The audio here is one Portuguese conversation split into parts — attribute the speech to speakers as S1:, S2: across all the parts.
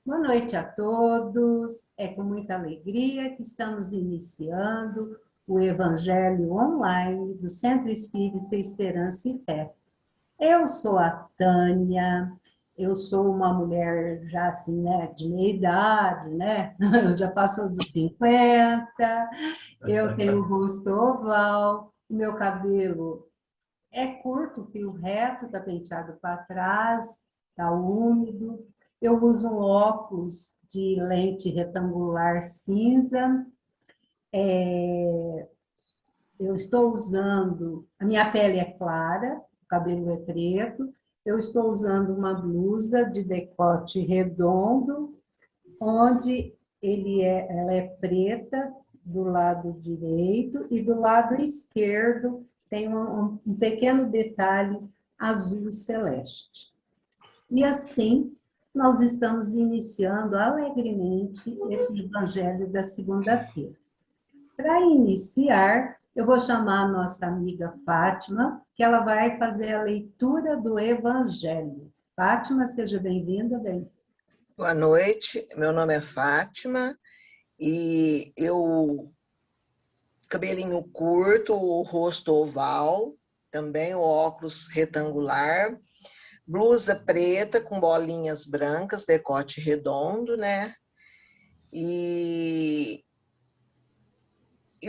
S1: Boa noite a todos. É com muita alegria que estamos iniciando o Evangelho online do Centro Espírita Esperança e Fé. Eu sou a Tânia, eu sou uma mulher já assim, né, de meia idade, né? Eu já passou dos 50, eu tenho o rosto oval, o meu cabelo é curto, fio reto, está penteado para trás, está úmido. Eu uso um óculos de lente retangular cinza. Eu estou usando, a minha pele é clara, o cabelo é preto. Eu estou usando uma blusa de decote redondo, onde ela é preta do lado direito e do lado esquerdo tem um pequeno detalhe azul celeste. E assim, nós estamos iniciando alegremente esse evangelho da segunda-feira. Para iniciar, eu vou chamar a nossa amiga Fátima, que ela vai fazer a leitura do evangelho. Fátima, seja bem-vinda, bem.
S2: Boa noite, meu nome é Fátima e eu cabelinho curto, o rosto oval, também o óculos retangular, blusa preta com bolinhas brancas, decote redondo, né? E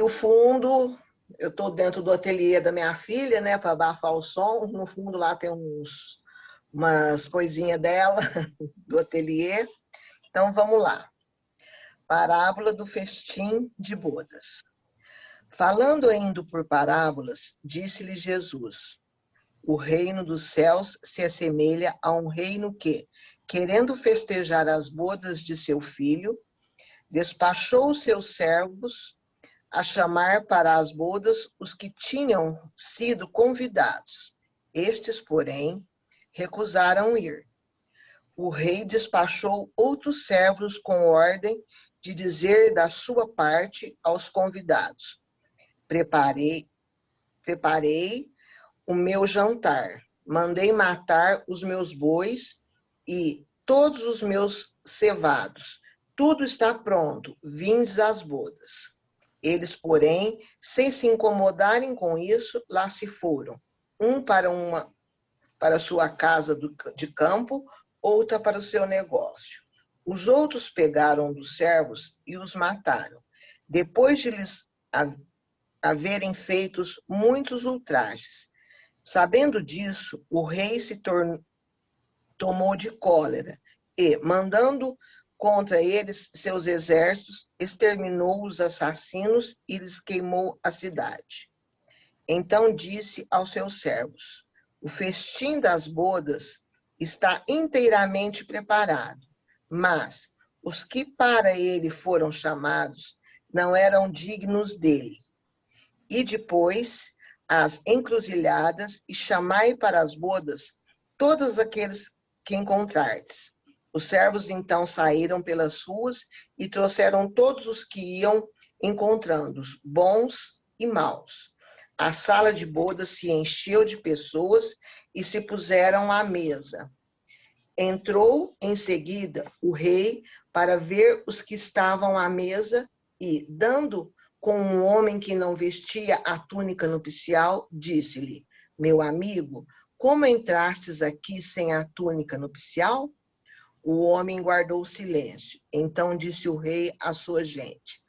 S2: o fundo, eu estou dentro do ateliê da minha filha, né, para abafar o som. No fundo lá tem umas coisinhas dela do ateliê. Então vamos lá. Parábola do festim de bodas. Falando ainda por parábolas, disse-lhe Jesus: o reino dos céus se assemelha a um reino que, querendo festejar as bodas de seu filho, despachou os seus servos a chamar para as bodas os que tinham sido convidados. Estes, porém, recusaram ir. O rei despachou outros servos com ordem de dizer da sua parte aos convidados: Preparei o meu jantar, mandei matar os meus bois e todos os meus cevados. Tudo está pronto, vindes às bodas. Eles, porém, sem se incomodarem com isso, lá se foram. Um para sua casa de campo, outra para o seu negócio. Os outros pegaram dos servos e os mataram, depois de lhes haverem feito muitos ultrajes. Sabendo disso, o rei se tomou de cólera e, mandando contra eles seus exércitos, exterminou os assassinos e lhes queimou a cidade. Então disse aos seus servos: o festim das bodas está inteiramente preparado, mas os que para ele foram chamados não eram dignos dele. E depois as encruzilhadas e chamai para as bodas todos aqueles que encontrardes. Os servos então saíram pelas ruas e trouxeram todos os que iam encontrando-os, bons e maus. A sala de bodas se encheu de pessoas e se puseram à mesa. Entrou em seguida o rei para ver os que estavam à mesa e, dando com um homem que não vestia a túnica nupcial, disse-lhe: meu amigo, como entrastes aqui sem a túnica nupcial? O homem guardou silêncio. Então disse o rei à sua gente: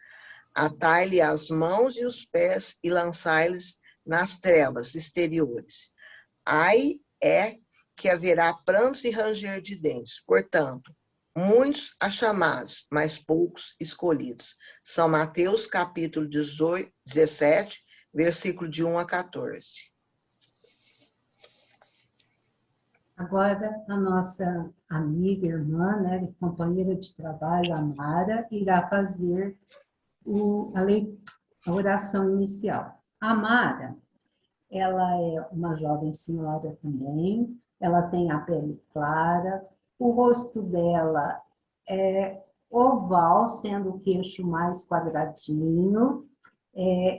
S2: atai-lhe as mãos e os pés e lançai-lhes nas trevas exteriores. Aí é que haverá prantos e ranger de dentes. Portanto, muitos há chamados, mas poucos escolhidos. São Mateus, capítulo 17, versículo de 1 a 14.
S1: Agora, a nossa amiga, irmã, né, companheira de trabalho, a Mara, irá fazer a oração inicial. A Mara, ela é uma jovem senhora também, ela tem a pele clara, o rosto dela é oval, sendo o queixo mais quadradinho.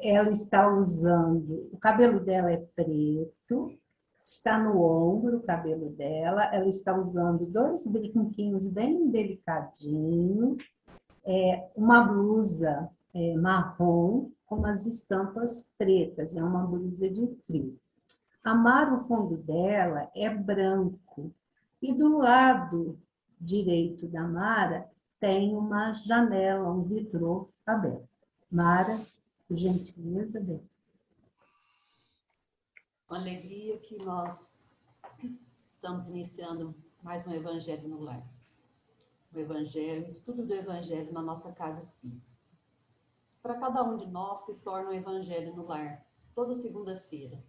S1: Ela está usando, o cabelo dela é preto, Está no ombro o cabelo dela, ela está usando 2 brinquinhos bem delicadinhos, uma blusa marrom com umas estampas pretas, é uma blusa de frio. A Mara, o fundo dela é branco, e do lado direito da Mara tem uma janela, um vitrô aberto. Mara, por gentileza, bem.
S3: Com alegria que nós estamos iniciando mais um Evangelho no Lar. O Evangelho, o estudo do Evangelho na nossa casa espírita. Para cada um de nós se torna um Evangelho no Lar, toda segunda-feira.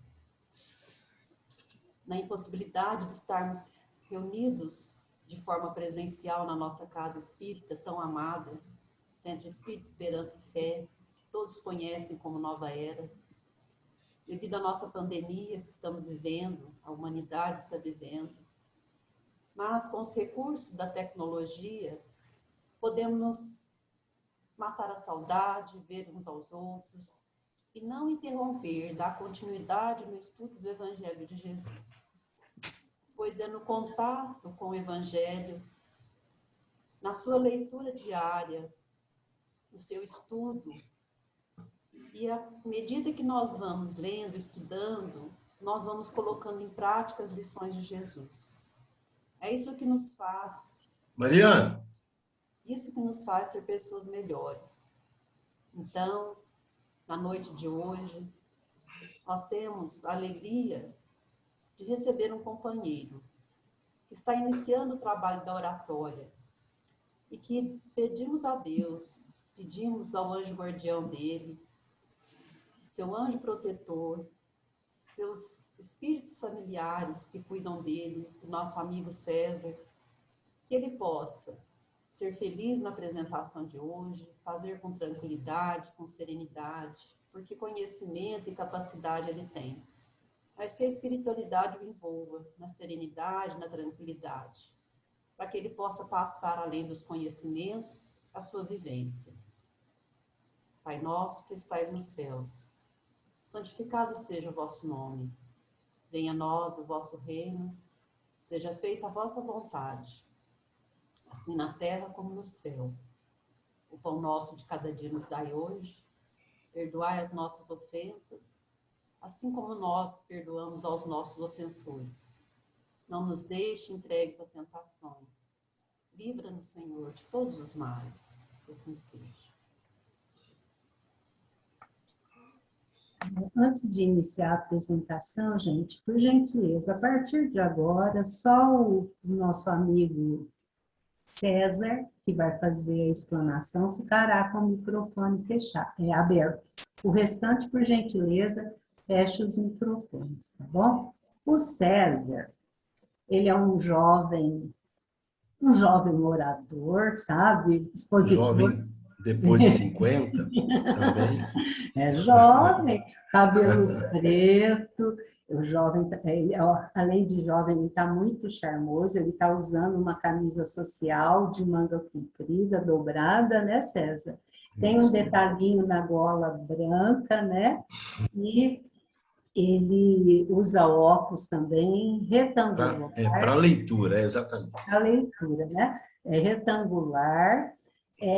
S3: Na impossibilidade de estarmos reunidos de forma presencial na nossa casa espírita tão amada, Centro Espírita Esperança e Fé, que todos conhecem como Nova Era, devido à nossa pandemia que estamos vivendo, a humanidade está vivendo, mas com os recursos da tecnologia, podemos matar a saudade, ver uns aos outros e não interromper, dar continuidade no estudo do Evangelho de Jesus. Pois é no contato com o Evangelho, na sua leitura diária, no seu estudo, e à medida que nós vamos lendo, estudando, nós vamos colocando em prática as lições de Jesus. É isso que nos faz...
S4: Mariana!
S3: Isso que nos faz ser pessoas melhores. Então, na noite de hoje, nós temos a alegria de receber um companheiro que está iniciando o trabalho da oratória e que pedimos a Deus, pedimos ao anjo guardião dele, seu anjo protetor, seus espíritos familiares que cuidam dele, o nosso amigo César, que ele possa ser feliz na apresentação de hoje, fazer com tranquilidade, com serenidade, porque conhecimento e capacidade ele tem, mas que a espiritualidade o envolva na serenidade, na tranquilidade, para que ele possa passar além dos conhecimentos a sua vivência. Pai nosso que estais nos céus, santificado seja o vosso nome. Venha a nós o vosso reino, seja feita a vossa vontade, assim na terra como no céu. O pão nosso de cada dia nos dai hoje, perdoai as nossas ofensas, assim como nós perdoamos aos nossos ofensores. Não nos deixe entregues a tentações. Livra-nos, Senhor, de todos os males. Que assim seja.
S1: Antes de iniciar a apresentação, gente, por gentileza, a partir de agora, só o nosso amigo César, que vai fazer a explanação, ficará com o microfone fechado, aberto. O restante, por gentileza, feche os microfones, tá bom? O César, ele é um jovem orador, sabe? Expositor.
S4: Jovem depois de 50, também.
S1: É jovem, cabelo preto, o jovem, além de jovem, ele está muito charmoso, ele está usando uma camisa social de manga comprida, dobrada, né, César? Tem um detalhinho na gola branca, né? E ele usa óculos também, retangular.
S4: Para leitura, exatamente.
S1: Para leitura, né? É retangular.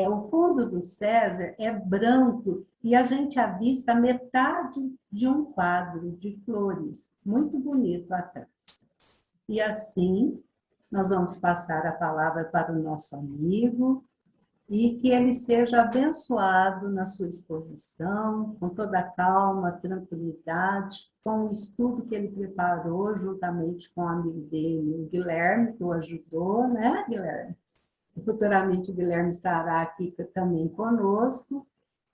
S1: O fundo do César é branco e a gente avista metade de um quadro de flores, muito bonito atrás. E assim, nós vamos passar a palavra para o nosso amigo e que ele seja abençoado na sua exposição, com toda a calma, tranquilidade, com o estudo que ele preparou juntamente com o amigo dele, o Guilherme, que o ajudou, né, Guilherme? Futuramente o Guilherme estará aqui também conosco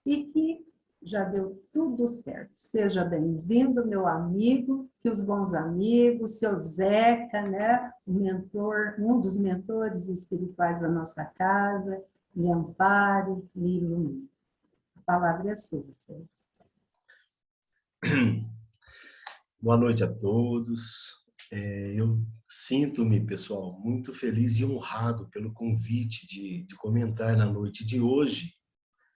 S1: e que já deu tudo certo. Seja bem-vindo, meu amigo, que os bons amigos, seu Zeca, né, o mentor, um dos mentores espirituais da nossa casa, me ampare, me ilumine. A palavra é sua, César.
S4: Boa noite a todos. Eu sinto-me, pessoal, muito feliz e honrado pelo convite de comentar na noite de hoje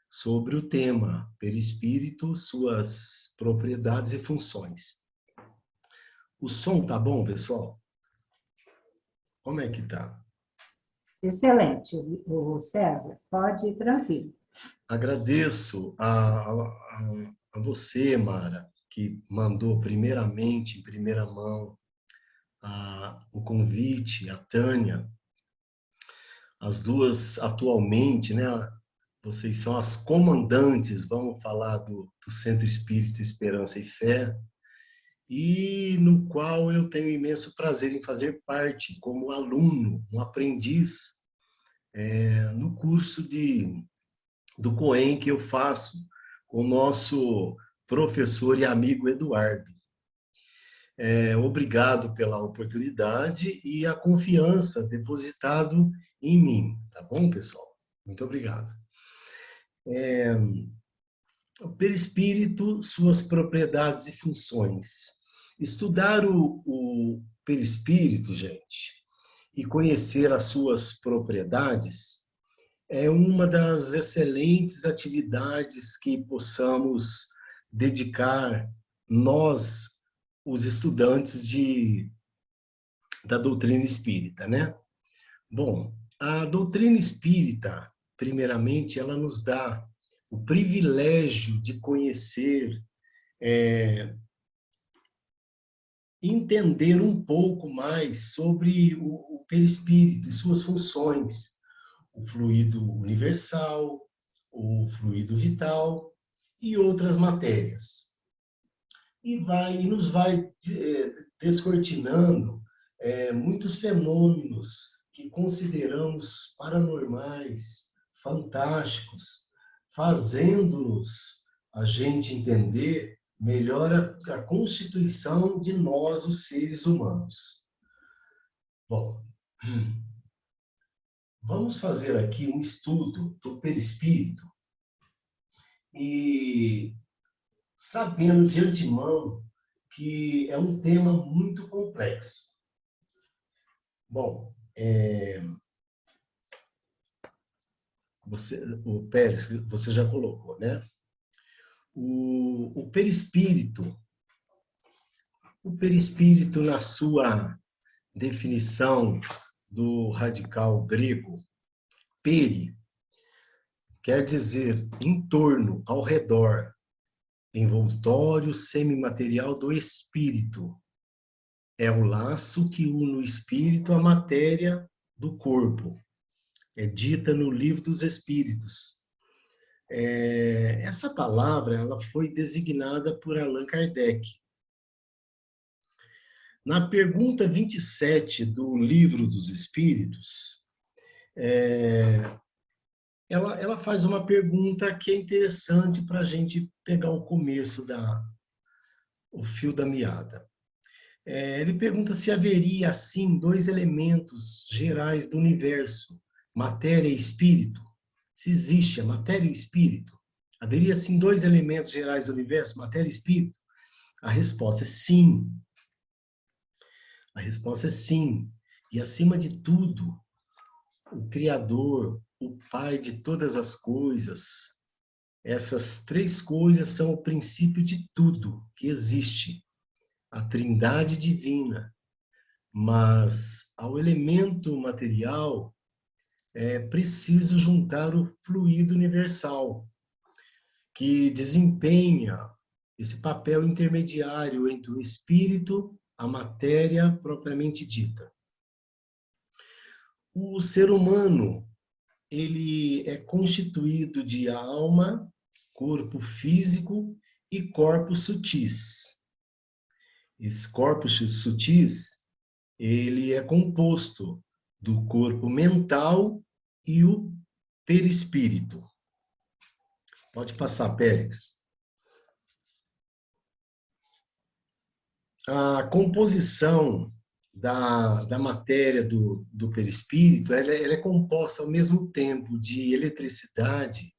S4: sobre o tema Perispírito, suas propriedades e funções. O som tá bom, pessoal? Como é que tá?
S1: Excelente, o César. Pode ir tranquilo.
S4: Agradeço a você, Mara, que mandou primeiramente, em primeira mão, o convite, a Tânia. As duas atualmente, né? Vocês são as comandantes, vamos falar do Centro Espírita Esperança e Fé, e no qual eu tenho imenso prazer em fazer parte como aluno, um aprendiz, no curso do COEM que eu faço com o nosso professor e amigo Eduardo. Obrigado pela oportunidade e a confiança depositado em mim, tá bom, pessoal? Muito obrigado. O perispírito, suas propriedades e funções. Estudar o perispírito, gente, e conhecer as suas propriedades é uma das excelentes atividades que possamos dedicar nós, os estudantes da doutrina espírita, né? Bom, a doutrina espírita, primeiramente, ela nos dá o privilégio de conhecer, entender um pouco mais sobre o perispírito e suas funções, o fluido universal, o fluido vital e outras matérias. E nos vai descortinando muitos fenômenos que consideramos paranormais, fantásticos, fazendo-nos a gente entender melhor a constituição de nós, os seres humanos. Bom, vamos fazer aqui um estudo do perispírito e sabendo de antemão que é um tema muito complexo. Bom, o Pérez, você já colocou, né? O perispírito, na sua definição do radical grego, peri, quer dizer em torno, ao redor, envoltório semimaterial do espírito. É o laço que une o espírito à matéria do corpo. É dita no Livro dos Espíritos. Essa palavra ela foi designada por Allan Kardec. Na pergunta 27 do Livro dos Espíritos, ela faz uma pergunta que é interessante para a gente pegar o começo, o fio da meada. Ele pergunta se haveria, assim, dois elementos gerais do universo, matéria e espírito. Se existe a matéria e o espírito. Haveria, assim, dois elementos gerais do universo, matéria e espírito? A resposta é sim. A resposta é sim. E, acima de tudo, o Criador, o Pai de todas as coisas, essas três coisas são o princípio de tudo que existe. A Trindade divina. Mas ao elemento material é preciso juntar o fluido universal, que desempenha esse papel intermediário entre o espírito, a matéria propriamente dita. O ser humano, ele é constituído de alma, corpo físico e corpos sutis. Esses corpos sutis, ele é composto do corpo mental e o perispírito. Pode passar, Pérez. A composição da matéria do perispírito, ela é composta ao mesmo tempo de eletricidade,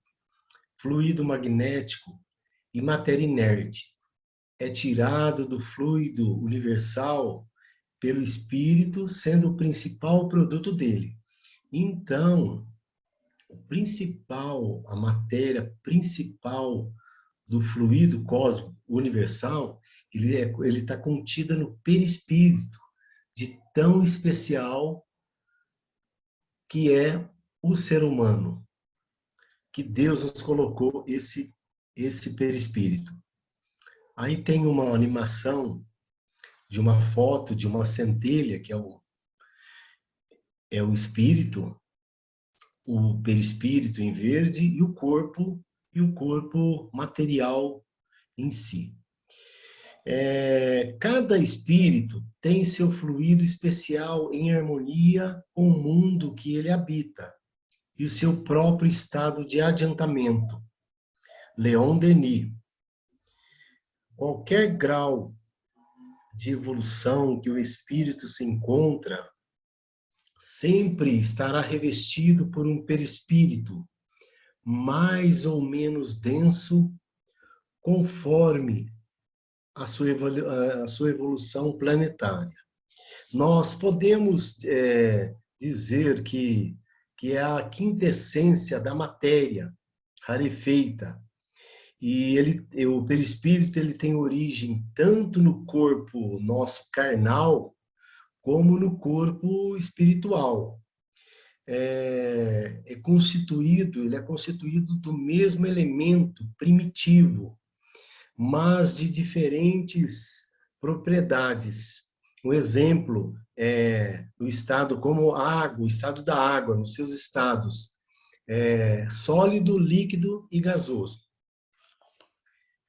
S4: fluido magnético e matéria inerte. É tirado do fluido universal pelo espírito, sendo o principal produto dele. Então, a matéria principal do fluido cósmico universal Ele está contida no perispírito, de tão especial que é o ser humano, que Deus nos colocou esse perispírito. Aí tem uma animação de uma foto de uma centelha, que é o espírito, o perispírito em verde e o corpo material em si. Cada espírito tem seu fluido especial em harmonia com o mundo que ele habita e o seu próprio estado de adiantamento. Leon Denis. Qualquer grau de evolução que o espírito se encontra sempre estará revestido por um perispírito mais ou menos denso, conforme a sua evolução planetária. Nós podemos dizer que é a quintessência da matéria rarefeita, e o perispírito ele tem origem tanto no corpo nosso carnal, como no corpo espiritual. Ele é constituído do mesmo elemento primitivo, mas de diferentes propriedades. Um exemplo é o estado como água, o estado da água, nos seus estados sólido, líquido e gasoso.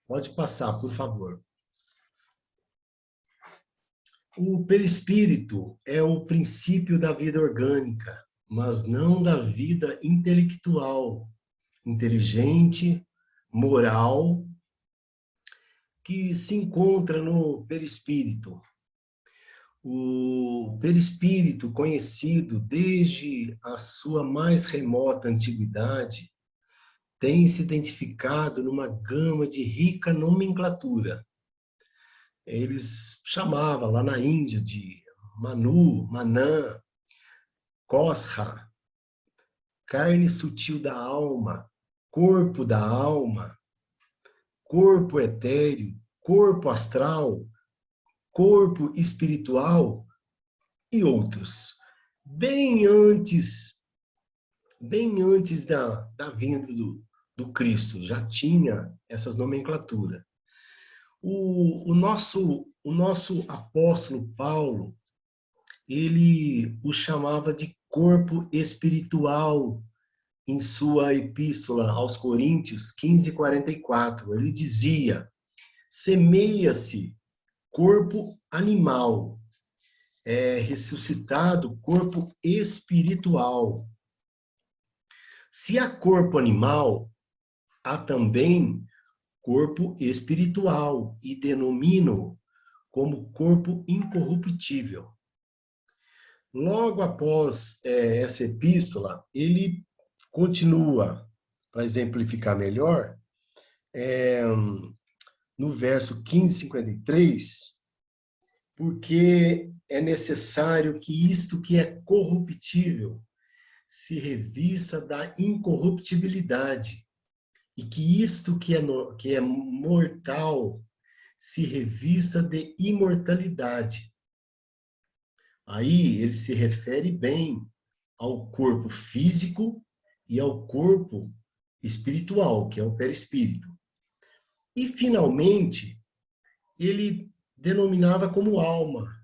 S4: Pode passar, por favor. O perispírito é o princípio da vida orgânica, mas não da vida intelectual, inteligente, moral, que se encontra no perispírito. O perispírito, conhecido desde a sua mais remota antiguidade, tem se identificado numa gama de rica nomenclatura. Eles chamavam lá na Índia de Manu, Manã, Kosra, carne sutil da alma, corpo da alma, corpo etéreo, corpo astral, corpo espiritual e outros. Bem antes da vinda do Cristo, já tinha essas nomenclaturas. O nosso apóstolo Paulo, ele o chamava de corpo espiritual em sua epístola aos Coríntios 15:44. Ele dizia: semeia-se corpo animal, ressuscitado corpo espiritual. Se há corpo animal, há também corpo espiritual, e denomino como corpo incorruptível. Logo após essa epístola, ele continua, para exemplificar melhor, no verso 15:53, porque é necessário que isto que é corruptível se revista da incorruptibilidade, e que isto que é mortal se revista de imortalidade. Aí ele se refere bem ao corpo físico e ao corpo espiritual, que é o perispírito. E, finalmente, ele denominava como alma,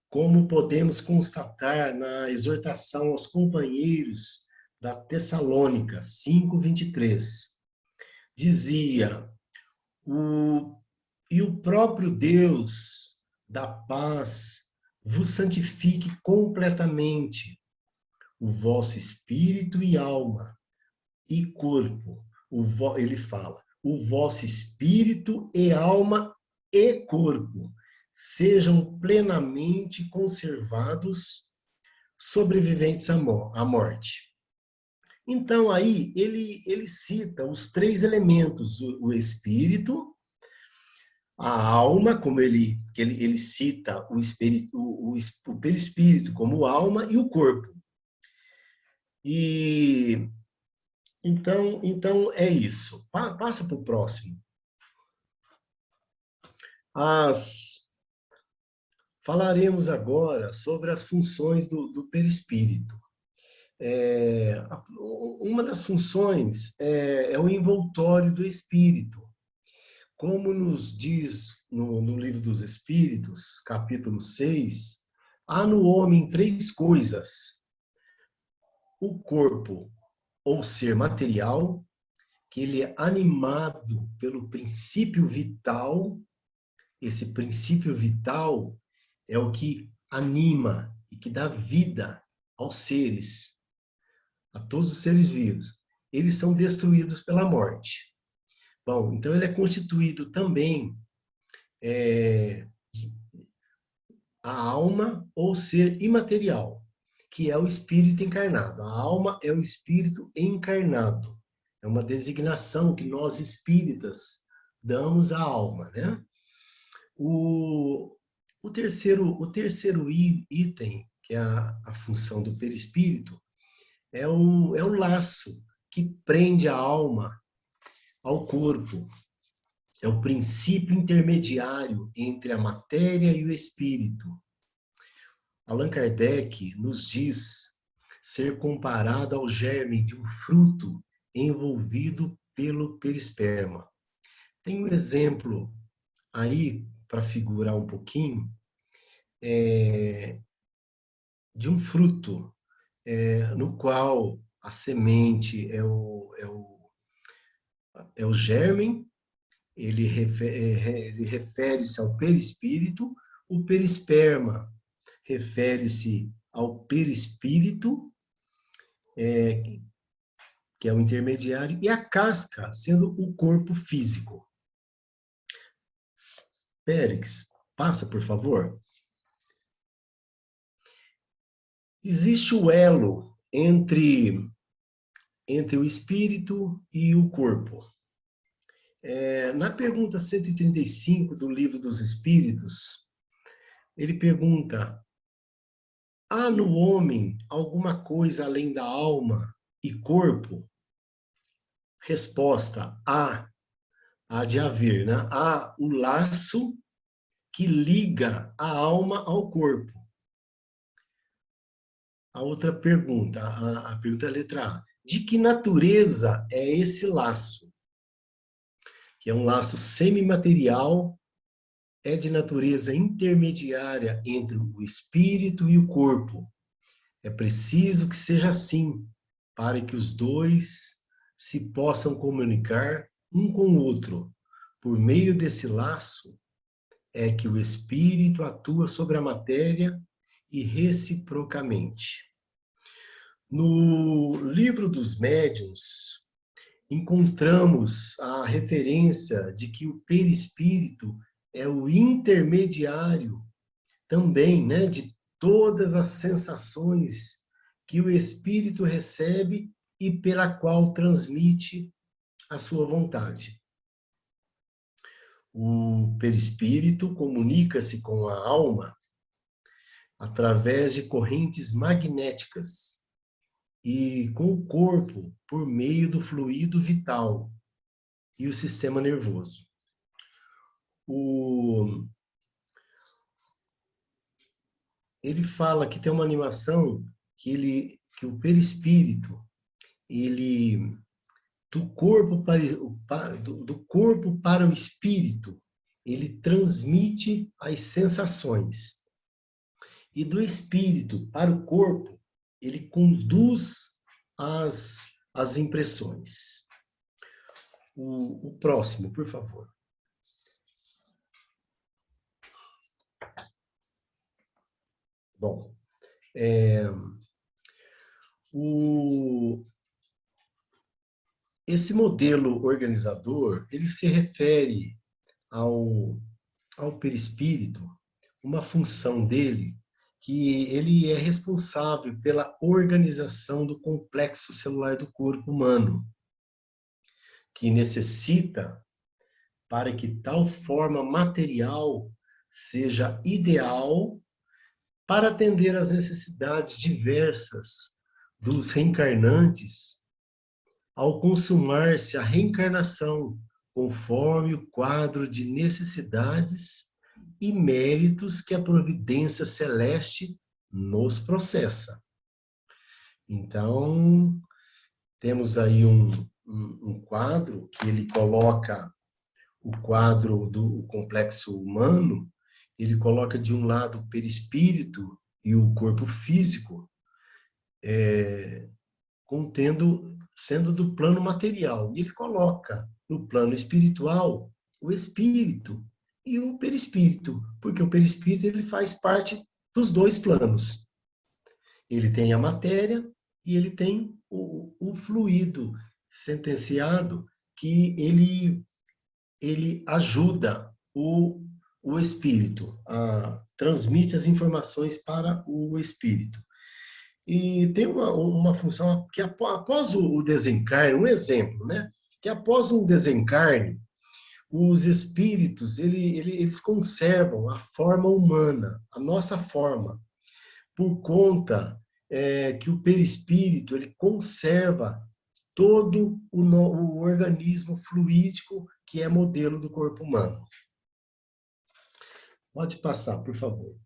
S4: como podemos constatar na exortação aos companheiros da Tessalônica 5:23. Dizia: e o próprio Deus da paz vos santifique completamente, o vosso espírito e alma e corpo. Ele fala: o vosso espírito e alma e corpo sejam plenamente conservados, sobreviventes à morte. Então, aí, ele cita os três elementos: o espírito, a alma, como ele cita o espírito, o perispírito como alma, e o corpo. E então é isso. Passa para o próximo. Falaremos agora sobre as funções do perispírito. Uma das funções é o envoltório do espírito. Como nos diz no Livro dos Espíritos, capítulo 6, há no homem 3 coisas: o corpo, ou ser material, que ele é animado pelo princípio vital. Esse princípio vital é o que anima e que dá vida aos seres, a todos os seres vivos. Eles são destruídos pela morte. Bom, então ele é constituído também a alma ou ser imaterial, que é o espírito encarnado. A alma é o espírito encarnado. É uma designação que nós espíritas damos à alma, né? O terceiro item, que é a função do perispírito, é o laço que prende a alma ao corpo. É o princípio intermediário entre a matéria e o espírito. Allan Kardec nos diz ser comparado ao germe de um fruto envolvido pelo perisperma. Tem um exemplo aí, para figurar um pouquinho, de um fruto no qual a semente é o germe, ele refere-se ao perispírito, o perisperma refere-se ao perispírito, que é o intermediário, e a casca sendo o corpo físico. Périx, passa, por favor. Existe o elo entre o espírito e o corpo. Na pergunta 135 do Livro dos Espíritos, ele pergunta: há no homem alguma coisa além da alma e corpo? Resposta: há de haver, né? Há o laço que liga a alma ao corpo. A outra pergunta, a pergunta é a letra A. De que natureza é esse laço? Que é um laço semimaterial, é de natureza intermediária entre o espírito e o corpo. É preciso que seja assim, para que os dois se possam comunicar um com o outro. Por meio desse laço, é que o espírito atua sobre a matéria e reciprocamente. No Livro dos Médiuns, encontramos a referência de que o perispírito é o intermediário também, né, de todas as sensações que o espírito recebe e pela qual transmite a sua vontade. O perispírito comunica-se com a alma através de correntes magnéticas e com o corpo por meio do fluido vital e o sistema nervoso. Ele fala que tem uma animação que o perispírito, ele do corpo para o espírito, ele transmite as sensações. E do espírito para o corpo, ele conduz as impressões. O próximo, por favor. Bom, esse modelo organizador, ele se refere ao perispírito, uma função dele, que ele é responsável pela organização do complexo celular do corpo humano, que necessita, para que tal forma material seja ideal para atender às necessidades diversas dos reencarnantes, ao consumar-se a reencarnação conforme o quadro de necessidades e méritos que a providência celeste nos processa. Então, temos aí um quadro que ele coloca o quadro do complexo humano, ele coloca de um lado o perispírito e o corpo físico, sendo do plano material. E ele coloca no plano espiritual o espírito e o perispírito, porque o perispírito ele faz parte dos dois planos. Ele tem a matéria e ele tem o fluido sentenciado que ele ajuda o espírito, transmite as informações para o espírito. E tem uma função que após o desencarne, um exemplo, né? Que após um desencarne, os espíritos, eles conservam a forma humana, a nossa forma, por conta que o perispírito, ele conserva todo o organismo fluídico que é modelo do corpo humano. Pode passar, por favor.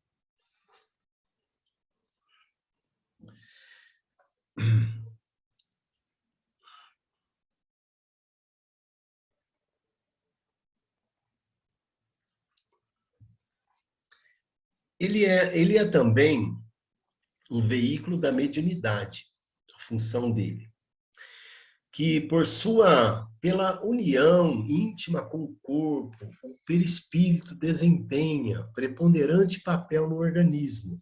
S4: Ele é também um veículo da mediunidade, a função dele, que pela união íntima com o corpo, o perispírito desempenha preponderante papel no organismo.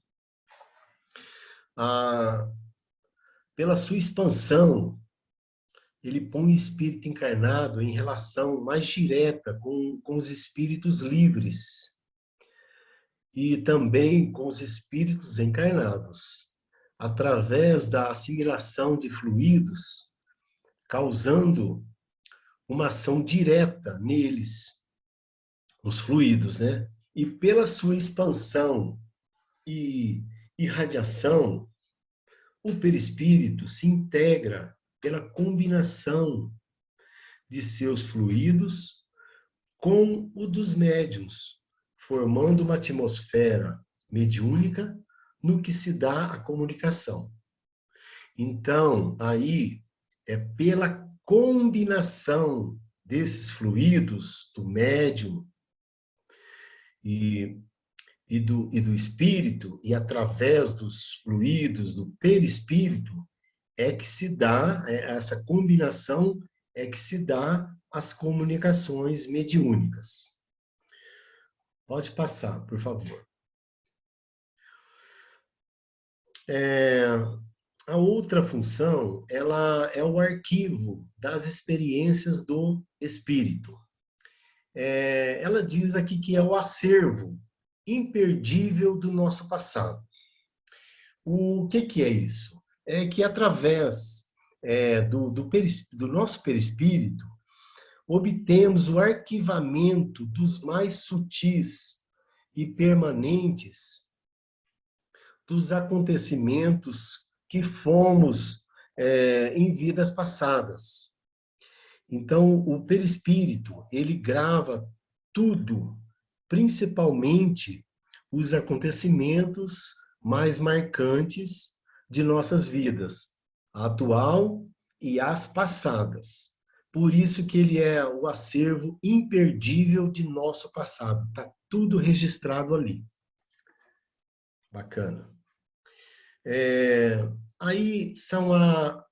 S4: Pela sua expansão, ele põe o espírito encarnado em relação mais direta com os espíritos livres e também com os espíritos encarnados, através da assimilação de fluidos, causando uma ação direta neles, os fluidos, né? E pela sua expansão e irradiação, o perispírito se integra pela combinação de seus fluidos com o dos médiuns, formando uma atmosfera mediúnica no que se dá a comunicação. Então, aí é pela combinação desses fluidos do médium e do espírito, e através dos fluidos do perispírito, é que se dá, essa combinação é que se dá as comunicações mediúnicas. Pode passar, por favor. A outra função, ela é o arquivo das experiências do espírito. Ela diz aqui que é o acervo imperdível do nosso passado. O que é isso? É que através do nosso perispírito, obtemos o arquivamento dos mais sutis e permanentes dos acontecimentos que fomos em vidas passadas. Então, o perispírito, ele grava tudo, principalmente os acontecimentos mais marcantes de nossas vidas, a atual e as passadas. Por isso que ele é o acervo imperdível de nosso passado. Está tudo registrado ali. Bacana. Aí são a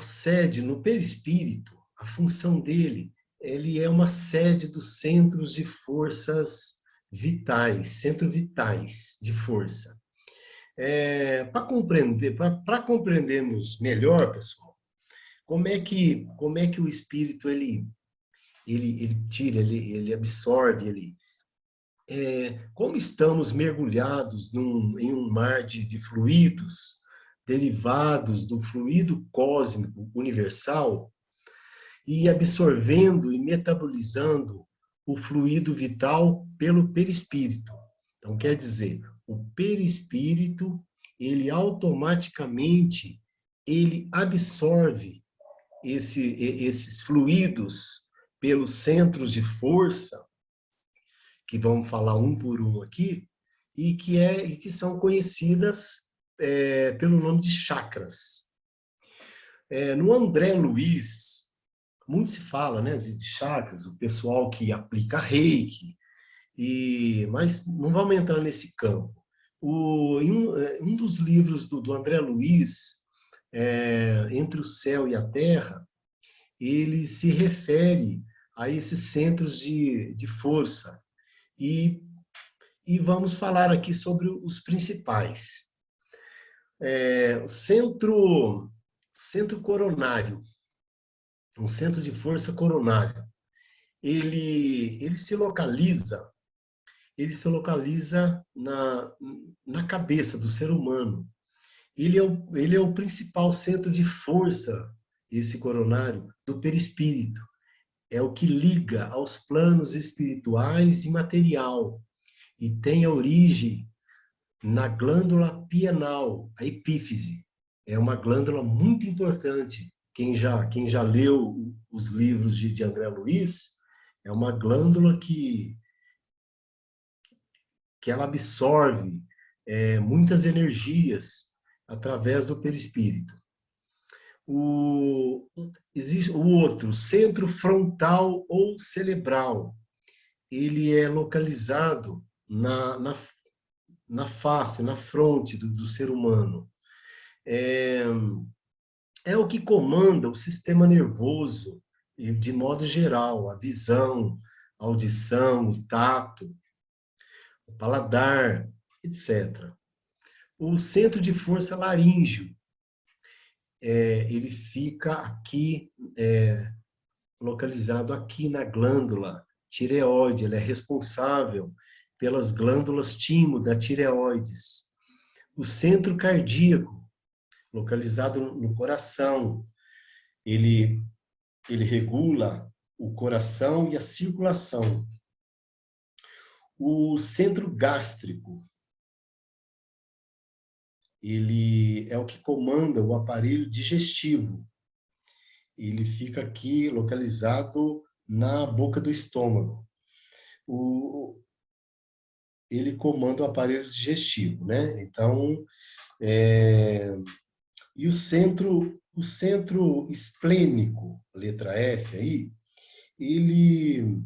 S4: sede no perispírito, a função dele, ele é uma sede dos centros de forças vitais, centros vitais de força. Para compreendermos melhor, pessoal, como é que o espírito ele tira, ele absorve, como estamos mergulhados em um mar de fluidos derivados do fluido cósmico universal e absorvendo e metabolizando o fluido vital pelo perispírito. Então, quer dizer, o perispírito, ele automaticamente, ele absorve esses fluidos pelos centros de força, que vamos falar um por um aqui, e que são conhecidas pelo nome de chakras. No André Luiz, muito se fala, né, de chakras, o pessoal que aplica reiki, mas não vamos entrar nesse campo. Em um dos livros do André Luiz, Entre o Céu e a Terra, ele se refere a esses centros de força. E vamos falar aqui sobre os principais. O centro coronário, um centro de força coronário, ele se localiza na cabeça do ser humano. Ele é o principal centro de força, esse coronário, do perispírito. É o que liga aos planos espirituais e material, e tem a origem na glândula pineal, a epífise. É uma glândula muito importante. Quem já leu os livros de André Luiz, é uma glândula que ela absorve muitas energias através do perispírito. Existe o outro, centro frontal ou cerebral. Ele é localizado na face, na fronte do ser humano. É o que comanda o sistema nervoso, de modo geral, a visão, a audição, o tato, o paladar, etc. O centro de força laríngeo, ele fica aqui, localizado aqui na glândula tireoide. Ele é responsável pelas glândulas timo da tireoides. O centro cardíaco, localizado no coração, ele regula o coração e a circulação. O centro gástrico, ele é o que comanda o aparelho digestivo. Ele fica aqui localizado na boca do estômago. Ele comanda o aparelho digestivo, né? Então, e o centro esplênico, letra F aí, ele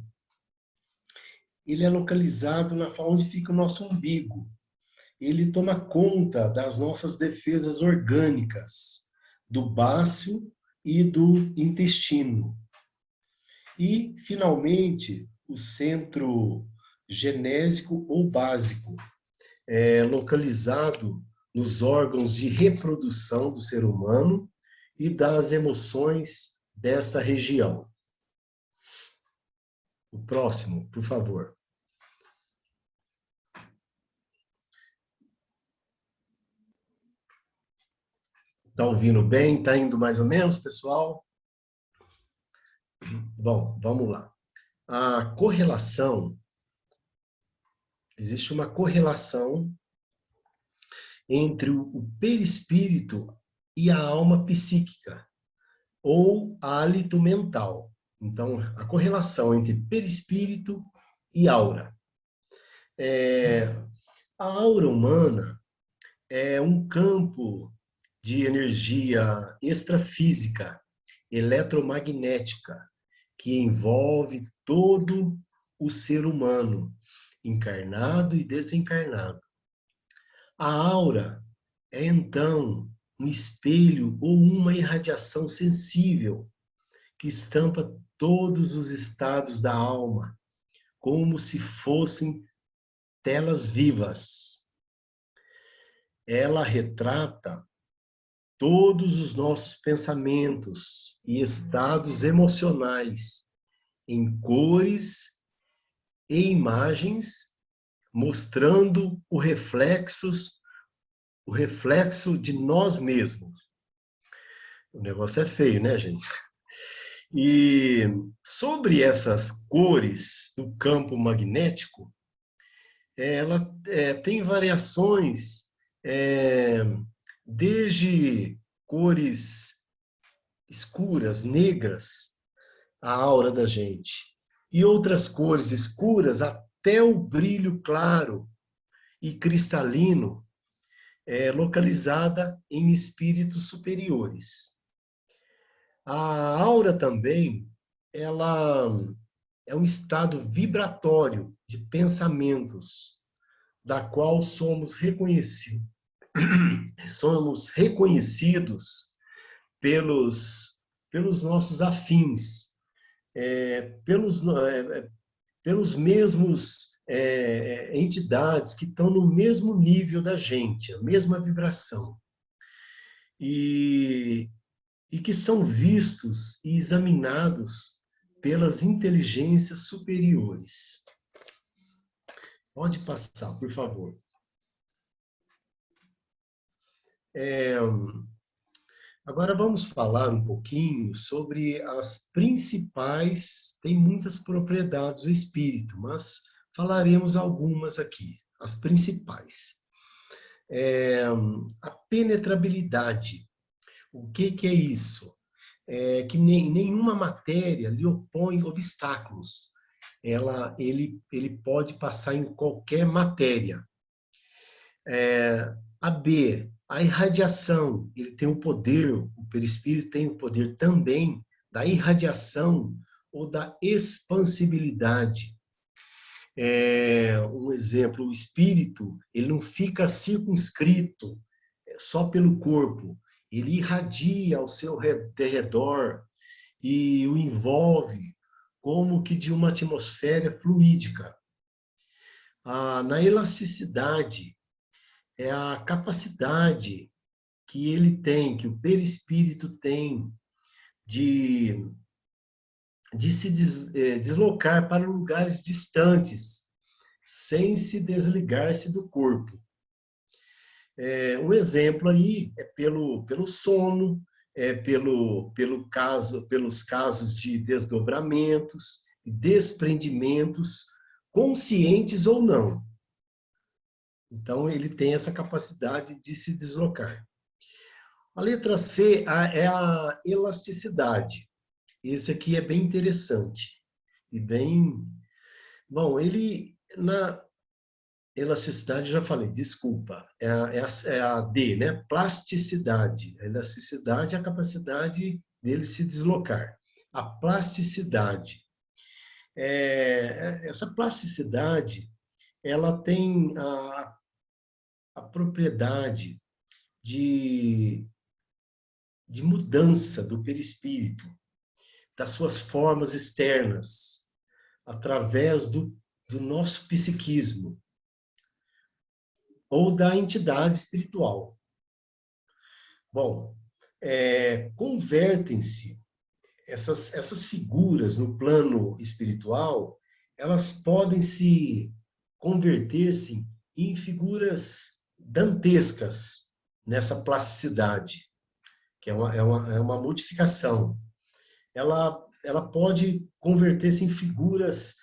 S4: é localizado onde fica o nosso umbigo. Ele toma conta das nossas defesas orgânicas, do baço e do intestino. E, finalmente, o centro genésico ou básico, localizado nos órgãos de reprodução do ser humano e das emoções desta região. O próximo, por favor. Está ouvindo bem? Está indo mais ou menos, pessoal? Bom, vamos lá. A correlação, existe uma correlação entre o perispírito e a alma psíquica, ou hálito mental. Então, a correlação entre perispírito e aura. A aura humana é um campo de energia extrafísica, eletromagnética, que envolve todo o ser humano, encarnado e desencarnado. A aura é, então, um espelho ou uma irradiação sensível que estampa todos os estados da alma, como se fossem telas vivas. Ela retrata todos os nossos pensamentos e estados emocionais em cores e imagens, mostrando o reflexo de nós mesmos. O negócio é feio, né, gente? E sobre essas cores do campo magnético, ela tem variações desde cores escuras, negras, a aura da gente. E outras cores escuras até o brilho claro e cristalino, localizada em espíritos superiores. A aura também, ela é um estado vibratório de pensamentos, da qual somos reconhecidos pelos nossos afins, pelos mesmos entidades que estão no mesmo nível da gente, a mesma vibração. E que são vistos e examinados pelas inteligências superiores. Pode passar, por favor. Agora vamos falar um pouquinho sobre as principais, tem muitas propriedades do espírito, mas falaremos algumas aqui, as principais. A penetrabilidade. O que é isso? Que nenhuma matéria lhe opõe obstáculos. Ele pode passar em qualquer matéria. A B, a irradiação. Ele tem o poder, o perispírito tem o poder também da irradiação ou da expansibilidade. Um exemplo, o espírito, ele não fica circunscrito só pelo corpo. Ele irradia ao seu derredor e o envolve como que de uma atmosfera fluídica. Na elasticidade, é a capacidade que ele tem, que o perispírito tem de se deslocar para lugares distantes, sem se desligar-se do corpo. Um exemplo aí é pelo sono, pelos casos de desdobramentos, desprendimentos, conscientes ou não. Então, ele tem essa capacidade de se deslocar. A letra C é a elasticidade. Esse aqui é bem interessante. E bem... Bom, na elasticidade, já falei, desculpa. É a D, né? Plasticidade. A elasticidade é a capacidade dele se deslocar. A plasticidade. Essa plasticidade, ela tem a propriedade de mudança do perispírito, das suas formas externas, através do nosso psiquismo, ou da entidade espiritual. Bom, convertem-se essas figuras no plano espiritual, elas podem se converter-se em figuras dantescas nessa plasticidade, que é uma modificação. Ela pode converter-se em figuras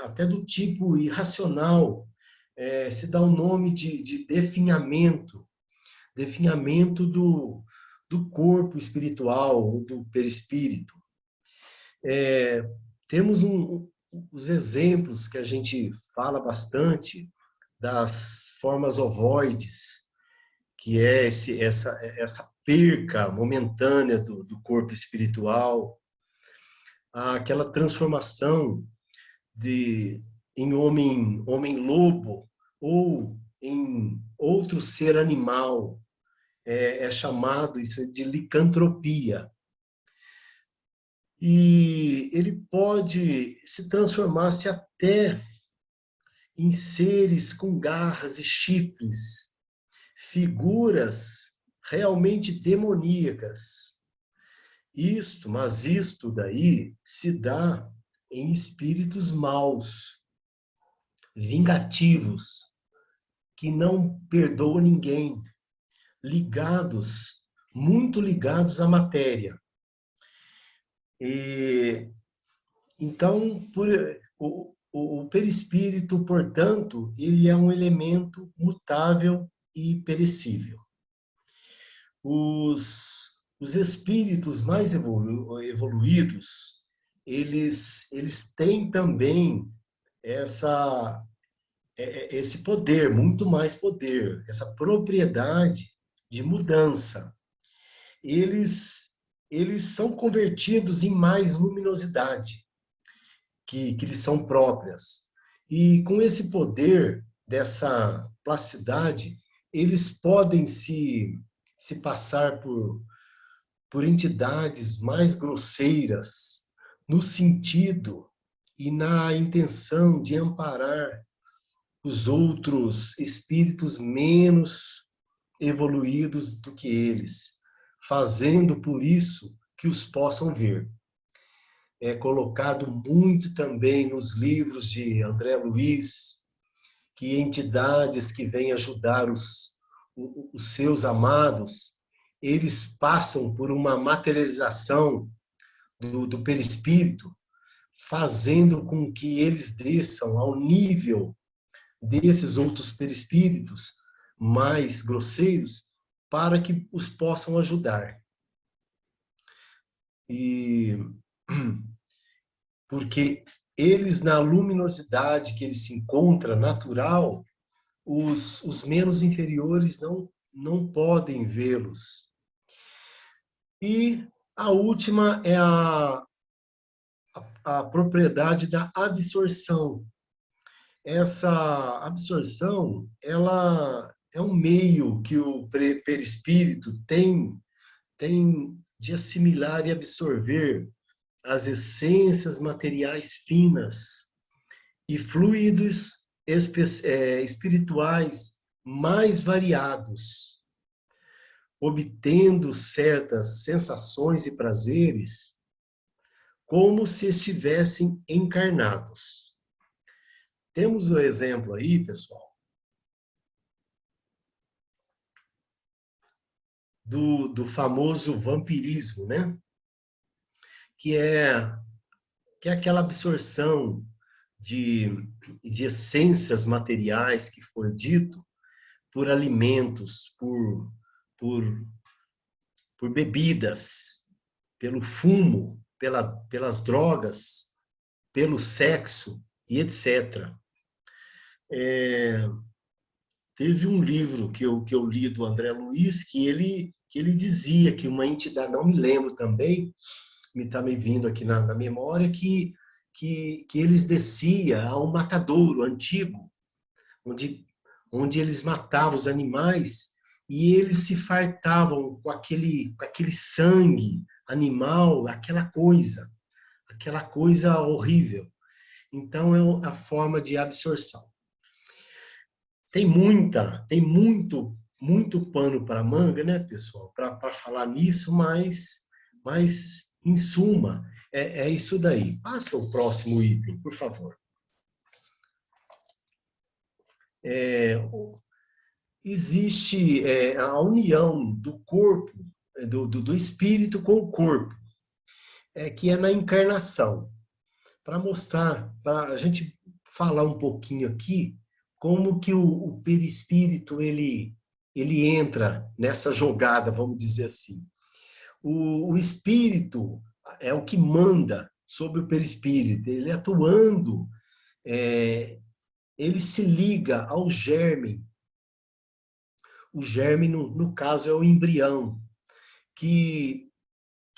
S4: até do tipo irracional, se dá o nome de definhamento do corpo espiritual, do perispírito. Temos os exemplos que a gente fala bastante das formas ovoides, que é essa perca momentânea do corpo espiritual, aquela transformação em homem-lobo ou em outro ser animal, chamado isso de licantropia. E ele pode se transformar-se até em seres com garras e chifres, figuras realmente demoníacas. Mas isto daí se dá em espíritos maus, vingativos, que não perdoam ninguém, muito ligados à matéria. Então, o perispírito, portanto, ele é um elemento mutável e perecível. Os espíritos mais evoluídos, eles têm também esse poder, muito mais poder, essa propriedade de mudança. Eles são convertidos em mais luminosidade, que lhes são próprias. E com esse poder dessa plasticidade, eles podem se passar por entidades mais grosseiras, no sentido e na intenção de amparar os outros espíritos menos evoluídos do que eles, fazendo por isso que os possam ver. É colocado muito também nos livros de André Luiz, que entidades que vêm ajudar os seus amados, eles passam por uma materialização do perispírito, fazendo com que eles desçam ao nível desses outros perispíritos mais grosseiros, para que os possam ajudar. E porque eles, na luminosidade que eles se encontram natural, os menos inferiores não podem vê-los. E a última é a propriedade da absorção. Essa absorção, ela é um meio que o perispírito tem de assimilar e absorver as essências materiais finas e fluidos espirituais mais variados, obtendo certas sensações e prazeres como se estivessem encarnados. Temos o exemplo aí, pessoal, do famoso vampirismo, né? Que é aquela absorção de essências materiais que foi dito por alimentos, por bebidas, pelo fumo, pelas drogas, pelo sexo e etc. Teve um livro que eu li do André Luiz que ele dizia que uma entidade, não me lembro também, está me vindo aqui na memória, que eles desciam a um matadouro antigo, onde eles matavam os animais e eles se fartavam com aquele sangue animal, aquela coisa horrível. Então, é a forma de absorção. Tem muito pano para manga, né, pessoal, para falar nisso, mas em suma, é isso daí. Passa o próximo item, por favor. Existe a união do corpo, do espírito com o corpo, que é na encarnação. Para mostrar, para a gente falar um pouquinho aqui, como que o perispírito ele entra nessa jogada, vamos dizer assim. O espírito é o que manda sobre o perispírito, ele atuando, ele se liga ao germe. O germe, no caso, é o embrião, que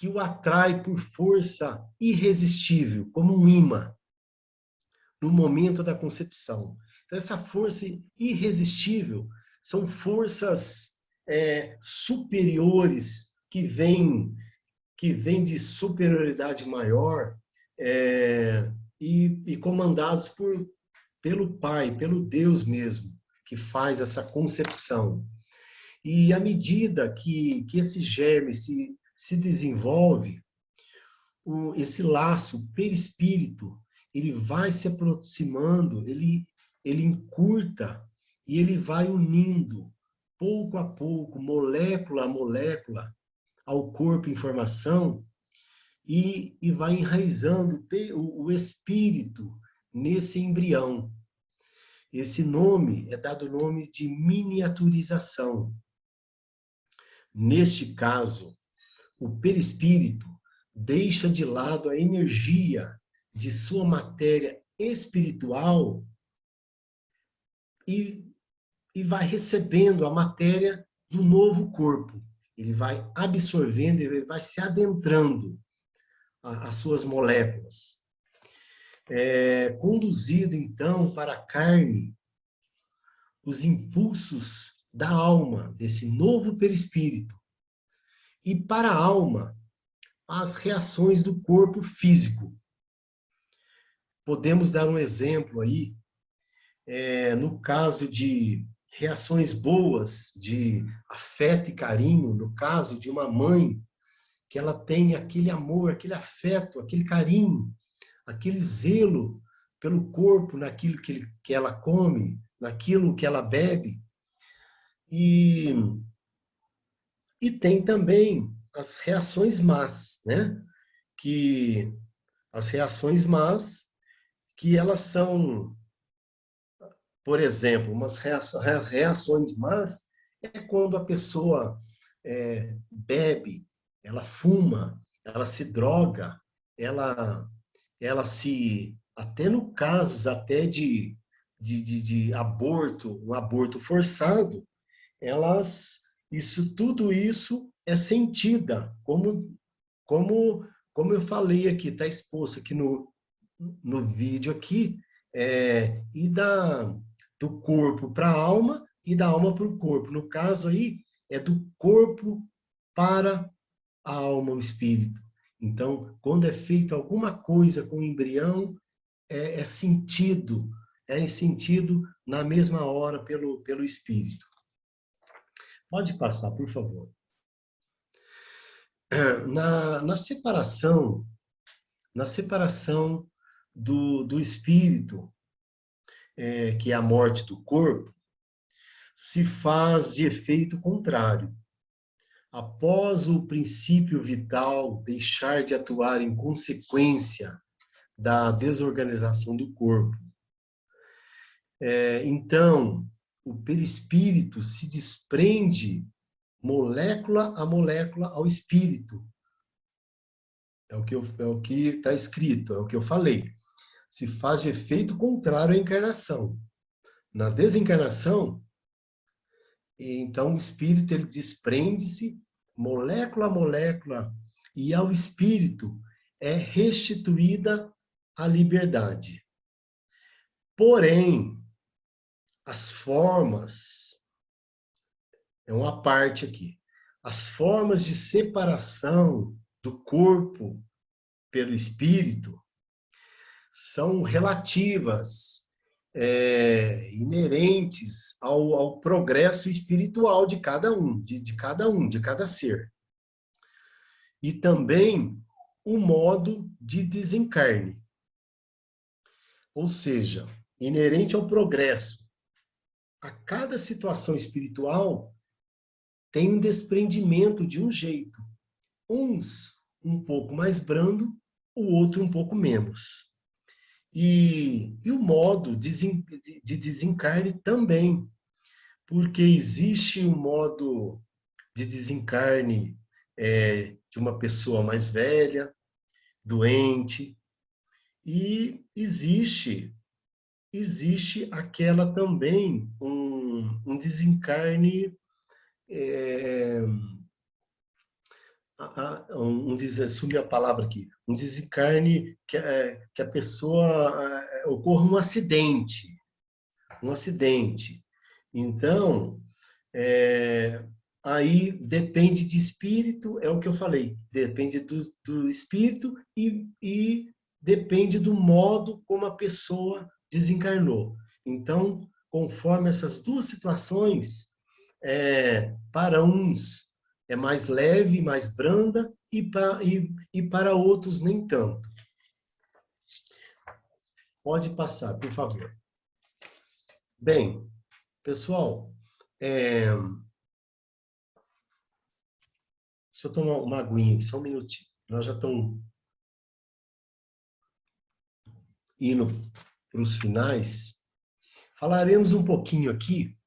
S4: o atrai por força irresistível, como um imã, no momento da concepção. Então, essa força irresistível são forças superiores que vêm de superioridade maior e comandados pelo Pai, pelo Deus mesmo, que faz essa concepção. E à medida que esse germe se desenvolve, esse laço perispírito, ele vai se aproximando, ele encurta e ele vai unindo, pouco a pouco, molécula a molécula, ao corpo em formação e vai enraizando o espírito nesse embrião. Esse nome é dado o nome de miniaturização. Neste caso, o perispírito deixa de lado a energia de sua matéria espiritual e vai recebendo a matéria do novo corpo. Ele vai absorvendo, ele vai se adentrando às suas moléculas. Conduzido, então, para a carne, os impulsos da alma, desse novo perispírito. E para a alma, as reações do corpo físico. Podemos dar um exemplo aí, no caso de reações boas, de afeto e carinho, no caso de uma mãe, que ela tem aquele amor, aquele afeto, aquele carinho, aquele zelo pelo corpo, naquilo que ela come, naquilo que ela bebe. E tem também as reações más, né? Que as reações más, que elas são, por exemplo, umas reações más é quando a pessoa bebe, ela fuma, ela se droga, ela se, até no caso até de aborto, um aborto forçado, tudo isso é sentida, como eu falei aqui, está exposto aqui no vídeo aqui, e do corpo para a alma e da alma para o corpo. No caso aí, é do corpo para a alma, o espírito. Então, quando é feita alguma coisa com o embrião, é sentido na mesma hora pelo espírito. Pode passar, por favor. Na separação do espírito, que é a morte do corpo, se faz de efeito contrário. Após o princípio vital deixar de atuar em consequência da desorganização do corpo, então o perispírito se desprende molécula a molécula ao espírito. É o que está escrito, é o que eu falei. Se faz de efeito contrário à encarnação. Na desencarnação, então o espírito ele desprende-se molécula a molécula e ao espírito é restituída a liberdade. Porém, as formas, é uma parte aqui, as formas de separação do corpo pelo espírito são relativas, inerentes ao progresso espiritual de cada um, de cada ser. E também o modo de desencarne. Ou seja, inerente ao progresso. A cada situação espiritual tem um desprendimento de um jeito. Uns um pouco mais brando, o outro um pouco menos. E o modo de desencarne também, porque existe um modo de desencarne de uma pessoa mais velha, doente, e existe aquela também, um desencarne, assumi a palavra aqui, um desencarne que a pessoa ocorra um acidente. Então, aí depende de espírito, é o que eu falei, depende do espírito e depende do modo como a pessoa desencarnou. Então, conforme essas duas situações, para uns é mais leve, mais branda, e para outros nem tanto. Pode passar, por favor. Bem, pessoal, deixa eu tomar uma aguinha aqui, só um minutinho. Nós já estamos indo para os finais. Falaremos um pouquinho aqui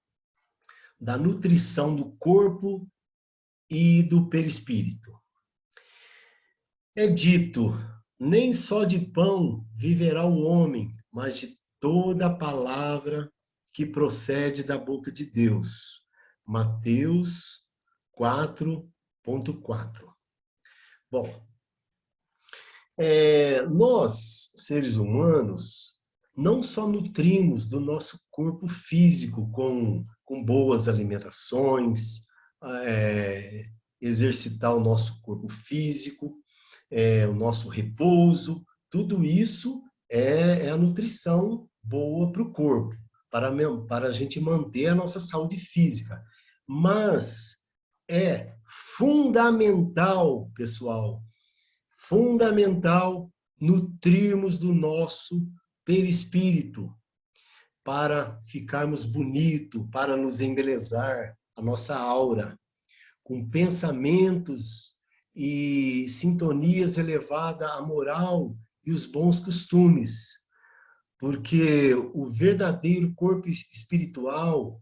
S4: da nutrição do corpo e do perispírito. É dito, nem só de pão viverá o homem, mas de toda a palavra que procede da boca de Deus. Mateus 4:4. Bom, nós, seres humanos, não só nutrimos do nosso corpo físico com boas alimentações, exercitar o nosso corpo físico, o nosso repouso, tudo isso é a nutrição boa para o corpo, para a gente manter a nossa saúde física. Mas é fundamental, pessoal, fundamental nutrirmos do nosso perispírito para ficarmos bonitos, para nos embelezar a nossa aura, com pensamentos e sintonias elevadas à moral e os bons costumes. Porque o verdadeiro corpo espiritual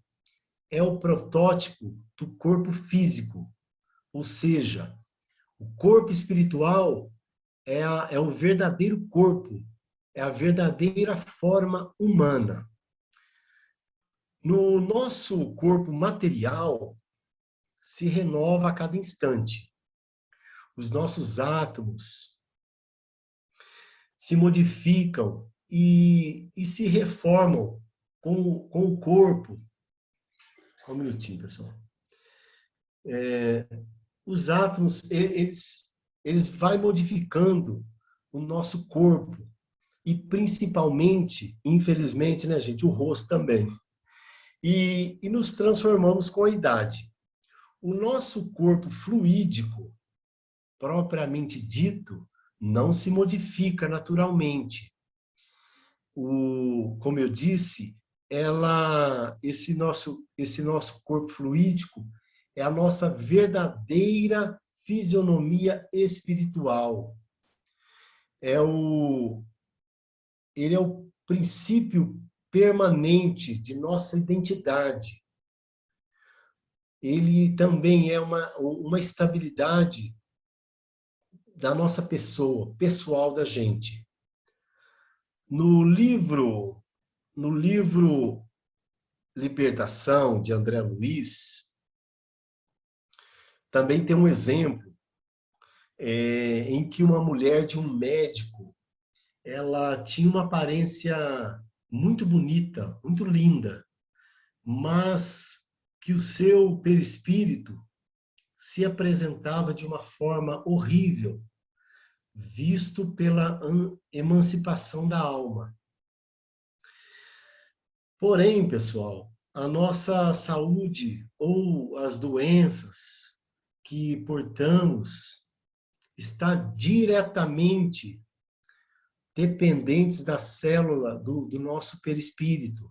S4: é o protótipo do corpo físico. Ou seja, o corpo espiritual é o verdadeiro corpo, é a verdadeira forma humana. No nosso corpo material, se renova a cada instante. Os nossos átomos se modificam e se reformam com o corpo. Só um minutinho, pessoal. Os átomos, eles vão modificando o nosso corpo. E principalmente, infelizmente, né, gente, o rosto também. E nos transformamos com a idade. O nosso corpo fluídico, propriamente dito, não se modifica naturalmente. Como eu disse, esse nosso corpo fluídico é a nossa verdadeira fisionomia espiritual. Ele é o princípio permanente de nossa identidade. Ele também é uma estabilidade da nossa pessoa, pessoal da gente. No livro Libertação, de André Luiz, também tem um exemplo em que uma mulher de um médico, ela tinha uma aparência muito bonita, muito linda, mas que o seu perispírito se apresentava de uma forma horrível, visto pela emancipação da alma. Porém, pessoal, a nossa saúde ou as doenças que portamos está diretamente dependentes da célula do nosso perispírito.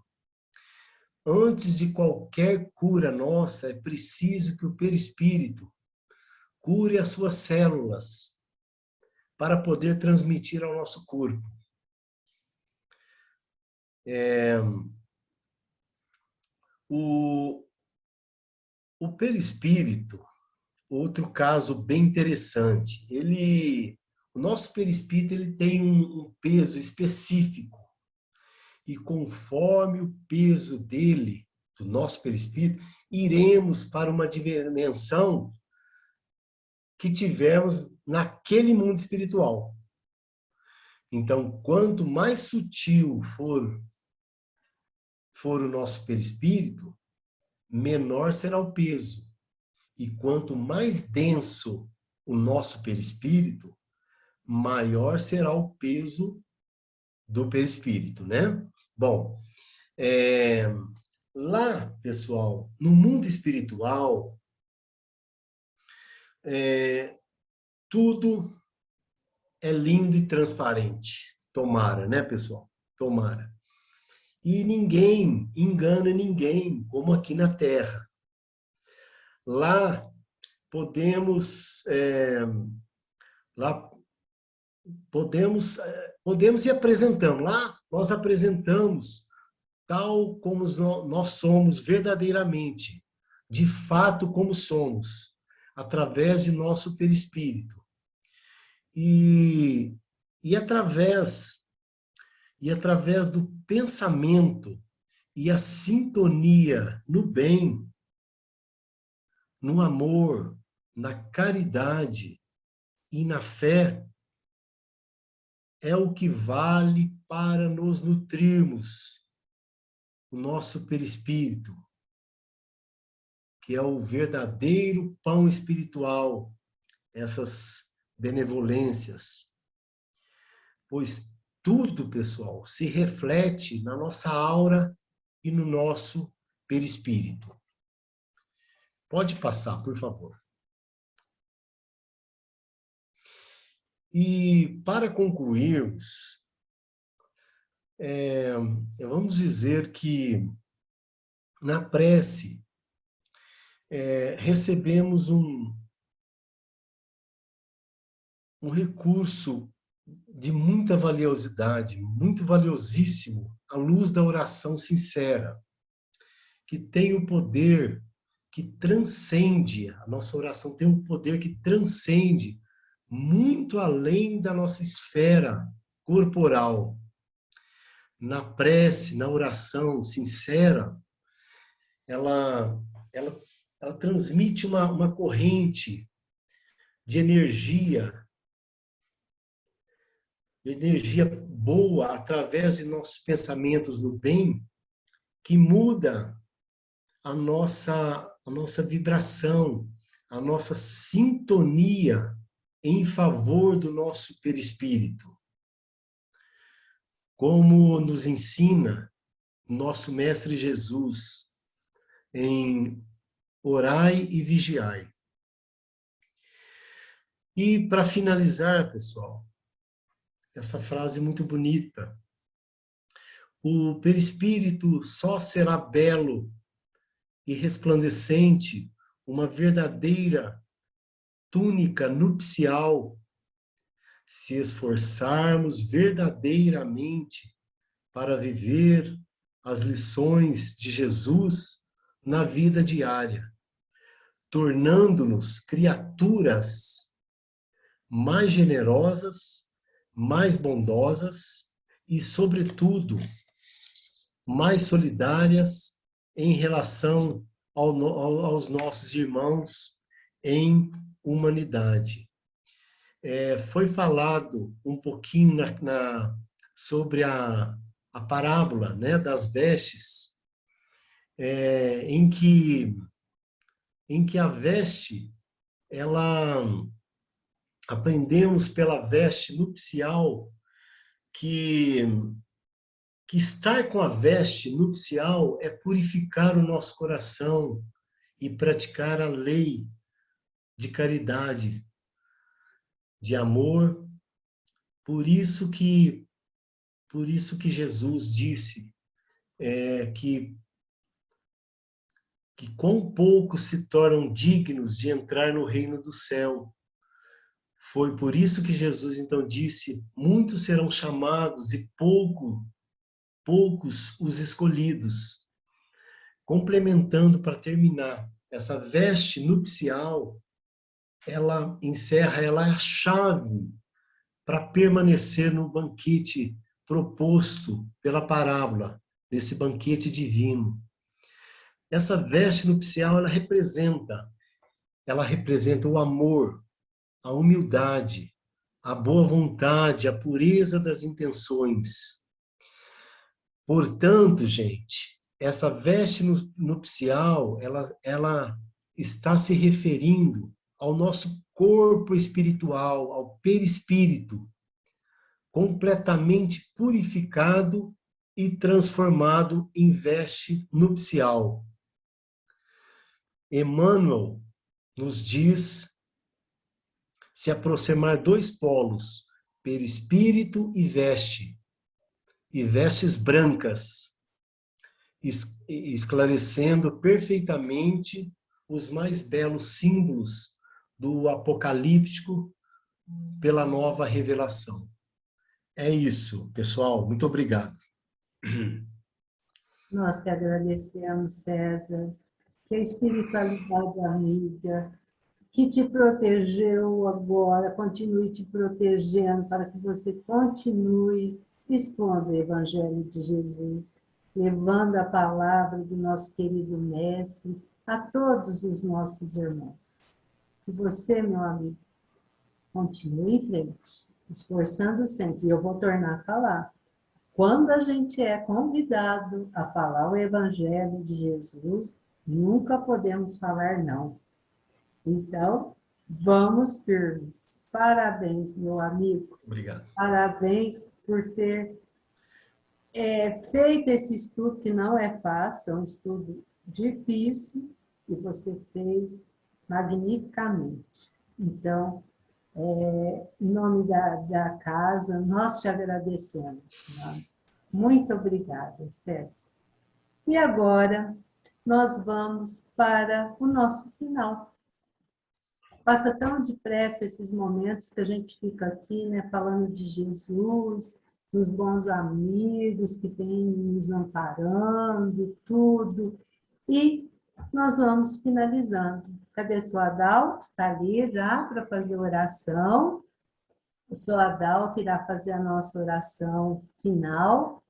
S4: Antes de qualquer cura nossa, é preciso que o perispírito cure as suas células para poder transmitir ao nosso corpo. O perispírito, outro caso bem interessante, o nosso perispírito ele tem um peso específico. E conforme o peso dele, do nosso perispírito, iremos para uma dimensão que tivermos naquele mundo espiritual. Então, quanto mais sutil for o nosso perispírito, menor será o peso. E quanto mais denso o nosso perispírito, maior será o peso do perispírito, né? Bom, lá, pessoal, no mundo espiritual, tudo é lindo e transparente. Tomara, né, pessoal? Tomara. E ninguém engana ninguém, como aqui na Terra. Lá podemos ir apresentando. Lá nós apresentamos tal como nós somos verdadeiramente, de fato como somos, através de nosso perispírito. E, e através do pensamento e a sintonia no bem, no amor, na caridade e na fé, é o que vale para nos nutrirmos o nosso perispírito, que é o verdadeiro pão espiritual, essas benevolências. Pois tudo, pessoal, se reflete na nossa aura e no nosso perispírito. Pode passar, por favor. E para concluirmos, vamos dizer que na prece recebemos um recurso de muita valiosidade, muito valiosíssimo, à luz da oração sincera, que tem o poder que transcende, a nossa oração tem um poder que transcende muito além da nossa esfera corporal. Na prece, na oração sincera, ela transmite uma corrente de energia boa através de nossos pensamentos no bem, que muda a nossa vibração, a nossa sintonia em favor do nosso perispírito. Como nos ensina nosso Mestre Jesus em orai e vigiai. E para finalizar, pessoal, essa frase muito bonita: o perispírito só será belo e resplandecente, uma verdadeira túnica nupcial, se esforçarmos verdadeiramente para viver as lições de Jesus na vida diária, tornando-nos criaturas mais generosas, mais bondosas e, sobretudo, mais solidárias em relação aos nossos irmãos em humanidade. Foi falado um pouquinho sobre a parábola, né, das vestes, em que a veste, aprendemos pela veste nupcial que estar com a veste nupcial é purificar o nosso coração e praticar a lei de caridade, de amor. Por isso que Jesus disse que quão poucos se tornam dignos de entrar no reino do céu. Foi por isso que Jesus então disse: muitos serão chamados e poucos os escolhidos. Complementando, para terminar, essa veste nupcial, ela é a chave para permanecer no banquete proposto pela parábola, nesse banquete divino. Essa veste nupcial, ela representa o amor, a humildade, a boa vontade, a pureza das intenções. Portanto, gente, essa veste nupcial, ela está se referindo ao nosso corpo espiritual, ao perispírito, completamente purificado e transformado em veste nupcial. Emmanuel nos diz se aproximar dois polos, perispírito e vestes brancas, esclarecendo perfeitamente os mais belos símbolos do apocalíptico pela nova revelação. É isso, pessoal. Muito obrigado.
S1: Nós que agradecemos, César, que a espiritualidade amiga que te protegeu agora, continue te protegendo para que você continue expondo o Evangelho de Jesus, levando a palavra do nosso querido Mestre a todos os nossos irmãos. Se você, meu amigo, continue em frente, esforçando sempre, e eu vou tornar a falar. Quando a gente é convidado a falar o Evangelho de Jesus, nunca podemos falar não. Então, vamos firmes. Parabéns, meu amigo.
S4: Obrigado.
S1: Parabéns por ter feito esse estudo, que não é fácil, é um estudo difícil, e você fez magnificamente. Então, em nome da casa, nós te agradecemos. Né? Muito obrigada, César. E agora, nós vamos para o nosso final. Passa tão depressa esses momentos que a gente fica aqui, né, falando de Jesus, dos bons amigos que vêm nos amparando, tudo. E nós vamos finalizando. Cadê o seu Adalto? Está ali já para fazer oração. O seu Adalto irá fazer a nossa oração final,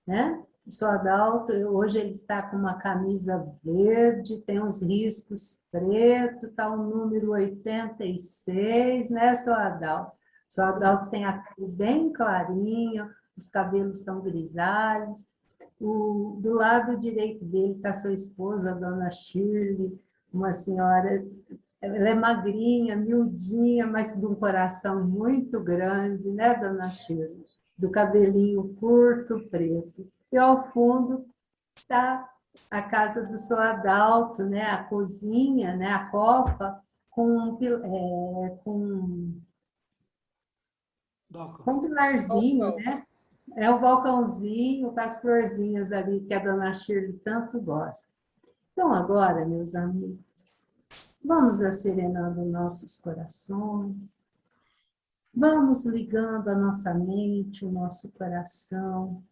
S1: né? O seu Adalto, hoje ele está com uma camisa verde, tem uns riscos preto, está o número 86, né, seu Adalto? O seu Adalto tem a pele bem clarinha, os cabelos estão grisalhos. Do lado direito dele está sua esposa, a dona Shirley, uma senhora, ela é magrinha, miudinha, mas de um coração muito grande, né, dona Shirley? Do cabelinho curto, preto. E ao fundo está a casa do seu Adalto, né? A cozinha, né? A copa, com um pilarzinho, né? É um balcãozinho com as florzinhas ali que a dona Shirley tanto gosta. Então agora, meus amigos, vamos acerenando nossos corações, vamos ligando a nossa mente, o nosso coração.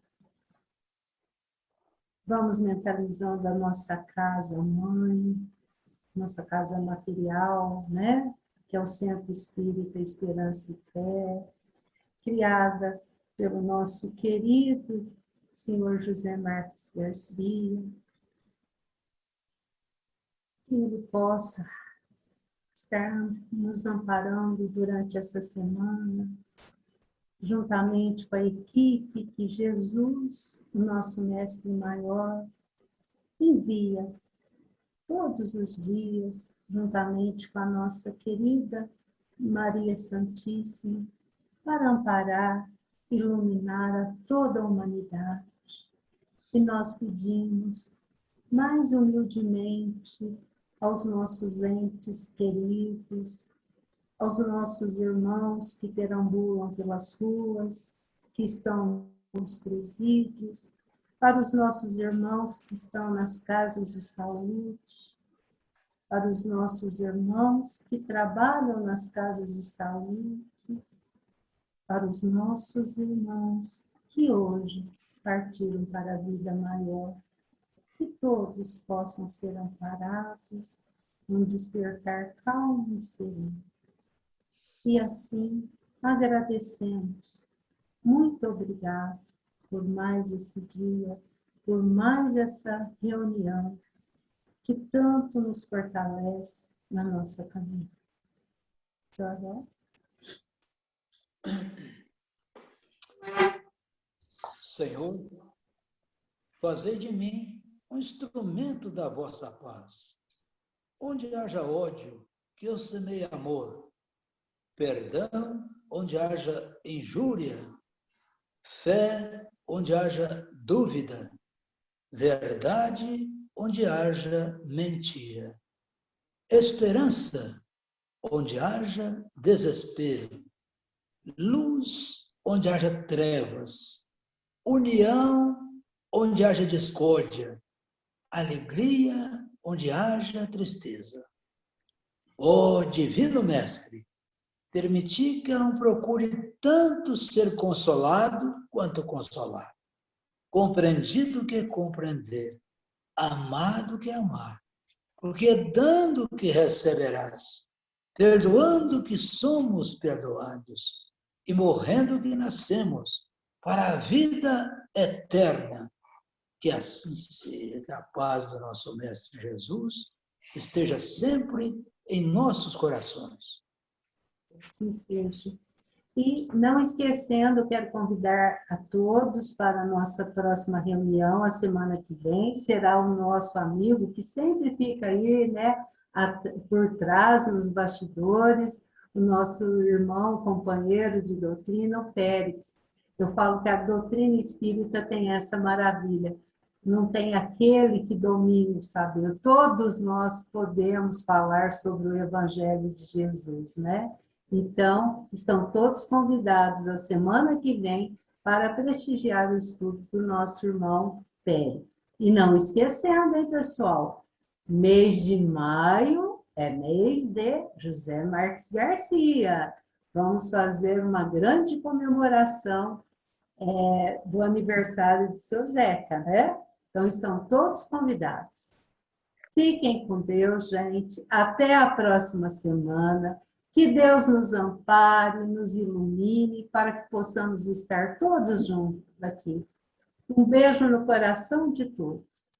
S1: Vamos mentalizando a nossa casa mãe, nossa casa material, né? Que é o Centro Espírita Esperança e Fé, criada pelo nosso querido senhor José Marques Garcia. Que ele possa estar nos amparando durante essa semana, juntamente com a equipe que Jesus, o nosso Mestre Maior, envia todos os dias, juntamente com a nossa querida Maria Santíssima, para amparar, iluminar a toda a humanidade. E nós pedimos, mais humildemente, aos nossos entes queridos, aos nossos irmãos que perambulam pelas ruas, que estão nos presídios, para os nossos irmãos que estão nas casas de saúde, para os nossos irmãos que trabalham nas casas de saúde, para os nossos irmãos que hoje partiram para a vida maior, que todos possam ser amparados num despertar calmo e sereno. E assim, agradecemos. Muito obrigado por mais esse dia, por mais essa reunião que tanto nos fortalece na nossa caminhada.
S5: Senhor, fazei de mim um instrumento da vossa paz. Onde haja ódio, que eu semeie amor. Perdão, onde haja injúria. Fé, onde haja dúvida. Verdade, onde haja mentira. Esperança, onde haja desespero. Luz, onde haja trevas. União, onde haja discórdia. Alegria, onde haja tristeza. Ó Divino Mestre, permiti que eu não procure tanto ser consolado quanto consolar. Compreendido que compreender. Amado que amar. Porque dando que receberás. perdoando que somos perdoados e morrendo que nascemos para a vida eterna. Que assim seja, que a paz do nosso Mestre Jesus esteja sempre em nossos corações.
S1: Assim seja. E não esquecendo, quero convidar a todos para a nossa próxima reunião, a semana que vem, será o nosso amigo, que sempre fica aí, né, por trás, nos bastidores, o nosso irmão, companheiro de doutrina, o Félix. Eu falo que a doutrina espírita tem essa maravilha, não tem aquele que domina o saber, todos nós podemos falar sobre o Evangelho de Jesus, né? Então, estão todos convidados a semana que vem para prestigiar o estudo do nosso irmão Pérez. E não esquecendo, hein, pessoal? Mês de maio é mês de José Marques Garcia. Vamos fazer uma grande comemoração do aniversário de seu Zeca, né? Então, estão todos convidados. Fiquem com Deus, gente. Até a próxima semana. Que Deus nos ampare, nos ilumine, para que possamos estar todos juntos aqui. Um beijo no coração de todos.